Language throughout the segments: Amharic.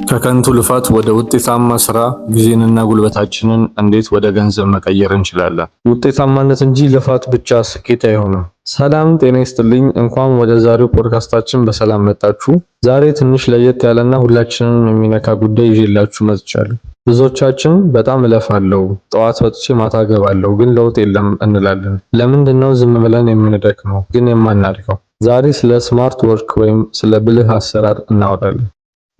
ከከንቱ ልፋት ወደ ውጤታማ ስራ ጊዜንና ጉልበታችንን እንዴት ወደ ገንዘብ መቀየር እንችላለን? ውጤታማነት እንጂ ልፋት ብቻ ስኬት አይሆንም። ሰላም ጤና ይስጥልኝ። እንኳን ወደ ዛሬው ፖድካስታችን በሰላም መጣችሁ። ዛሬ ትንሽ ለየት ያለና ሁላችንንም የሚነካ ጉዳይ ይዤላችሁ መጥቻለሁ። ብዙዎቻችን በጣም እለፋለሁ፣ ጠዋት ወጥቼ ማታ እገባለሁ፣ ግን ለውጥ የለም እንላለን። ለምንድነው ዝም ብለን የምንደክመው ግን የማናድገው? ዛሬ ስለ ስማርት ወርክ ወይም ስለ ብልህ አሰራር እናወራለን።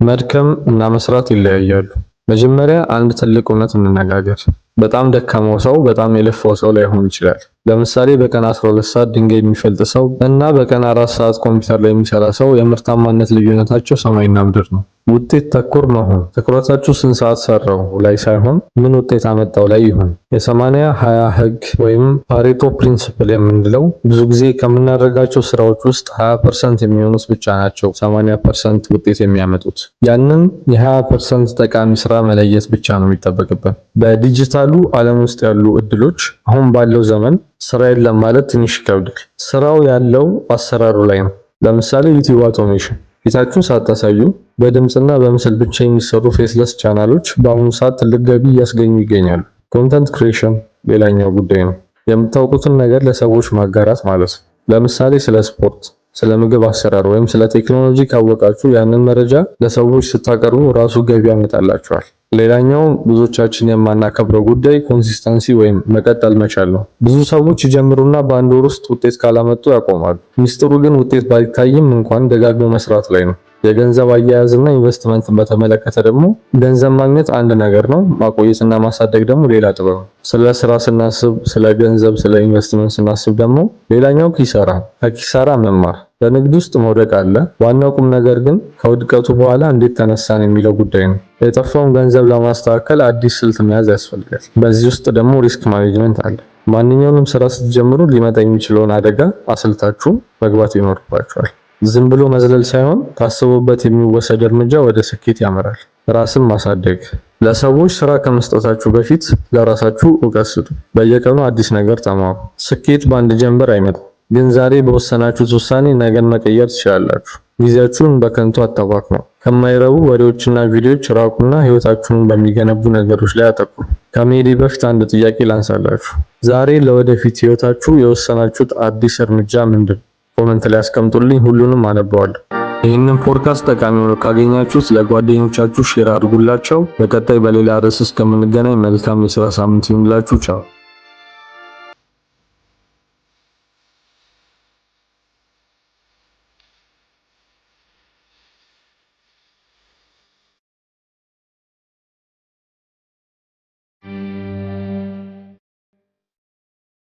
መድከም እና መስራት ይለያያሉ። መጀመሪያ አንድ ትልቅ እውነት እንነጋገር። በጣም ደካማው ሰው በጣም የለፋው ሰው ላይሆን ይችላል። ለምሳሌ በቀን 12 ሰዓት ድንጋይ የሚፈልጥ ሰው እና በቀን 4 ሰዓት ኮምፒውተር ላይ የሚሰራ ሰው የምርታማነት ልዩነታቸው ሰማይና ምድር ነው። ውጤት ተኮር መሆን ትኩረታችሁ ስንት ሰዓት ሰራው ላይ ሳይሆን ምን ውጤት አመጣው ላይ ይሁን። የ80-20 ህግ ወይም ፓሬቶ ፕሪንሲፕል የምንለው ብዙ ጊዜ ከምናደርጋቸው ስራዎች ውስጥ 20% የሚሆኑት ብቻ ናቸው 80% ውጤት የሚያመጡት። ያንን የ20% ጠቃሚ ስራ መለየት ብቻ ነው የሚጠበቅብን። በዲጂታሉ ዓለም ውስጥ ያሉ እድሎች አሁን ባለው ዘመን ስራ የለም ማለት ትንሽ ይከብዳል። ስራው ያለው አሰራሩ ላይ ነው። ለምሳሌ ዩቲዩብ አውቶሜሽን ፊታችሁን ሳታሳዩ በድምጽና በምስል ብቻ የሚሰሩ ፌስለስ ቻናሎች በአሁኑ ሰዓት ትልቅ ገቢ እያስገኙ ይገኛሉ። ኮንተንት ክሪኤሽን ሌላኛው ጉዳይ ነው። የምታውቁትን ነገር ለሰዎች ማጋራት ማለት ነው። ለምሳሌ ስለ ስፖርት፣ ስለ ምግብ አሰራር ወይም ስለ ቴክኖሎጂ ካወቃችሁ ያንን መረጃ ለሰዎች ስታቀርቡ ራሱ ገቢ ያመጣላችኋል። ሌላኛው ብዙዎቻችን የማናከብረው ጉዳይ ኮንሲስተንሲ ወይም መቀጠል መቻል ነው። ብዙ ሰዎች ይጀምሩና በአንድ ወር ውስጥ ውጤት ካላመጡ ያቆማሉ። ሚስጥሩ ግን ውጤት ባይታይም እንኳን ደጋግሞ መስራት ላይ ነው። የገንዘብ አያያዝና ኢንቨስትመንትን በተመለከተ ደግሞ ገንዘብ ማግኘት አንድ ነገር ነው፣ ማቆየትና ማሳደግ ደግሞ ሌላ ጥበብ ነው። ስለ ስራ ስናስብ፣ ስለ ገንዘብ፣ ስለ ኢንቨስትመንት ስናስብ ደግሞ ሌላኛው ኪሳራ፣ ከኪሳራ መማር። በንግድ ውስጥ መውደቅ አለ። ዋናው ቁም ነገር ግን ከውድቀቱ በኋላ እንዴት ተነሳን የሚለው ጉዳይ ነው። የጠፋውን ገንዘብ ለማስተካከል አዲስ ስልት መያዝ ያስፈልጋል። በዚህ ውስጥ ደግሞ ሪስክ ማኔጅመንት አለ። ማንኛውንም ስራ ስትጀምሩ ሊመጣ የሚችለውን አደጋ አስልታችሁ መግባት ይኖርባችኋል። ዝም ብሎ መዝለል ሳይሆን ታስቦበት የሚወሰድ እርምጃ ወደ ስኬት ያመራል። ራስን ማሳደግ ለሰዎች ስራ ከመስጠታችሁ በፊት ለራሳችሁ እውቀት ስጡ። በየቀኑ አዲስ ነገር ተማሩ። ስኬት በአንድ ጀንበር አይመጣም፣ ግን ዛሬ በወሰናችሁት ውሳኔ ነገን መቀየር ትችላላችሁ። ጊዜያችሁን በከንቱ አታባክኑ። ከማይረቡ ወሬዎችና ቪዲዮዎች ራቁና ህይወታችሁን በሚገነቡ ነገሮች ላይ አተኩሩ። ከመሄዴ በፊት አንድ ጥያቄ ላንሳላችሁ። ዛሬ ለወደፊት ህይወታችሁ የወሰናችሁት አዲስ እርምጃ ምንድን ነው? ኮሜንት ላይ አስቀምጡልኝ፣ ሁሉንም አነባዋለሁ። ይህንን ፖድካስት ጠቃሚ ሆኖ ካገኛችሁት ለጓደኞቻችሁ ሼር አድርጉላቸው። በቀጣይ በሌላ ርዕስ እስከምንገናኝ መልካም የሥራ ሳምንት ይሁንላችሁ። ቻው።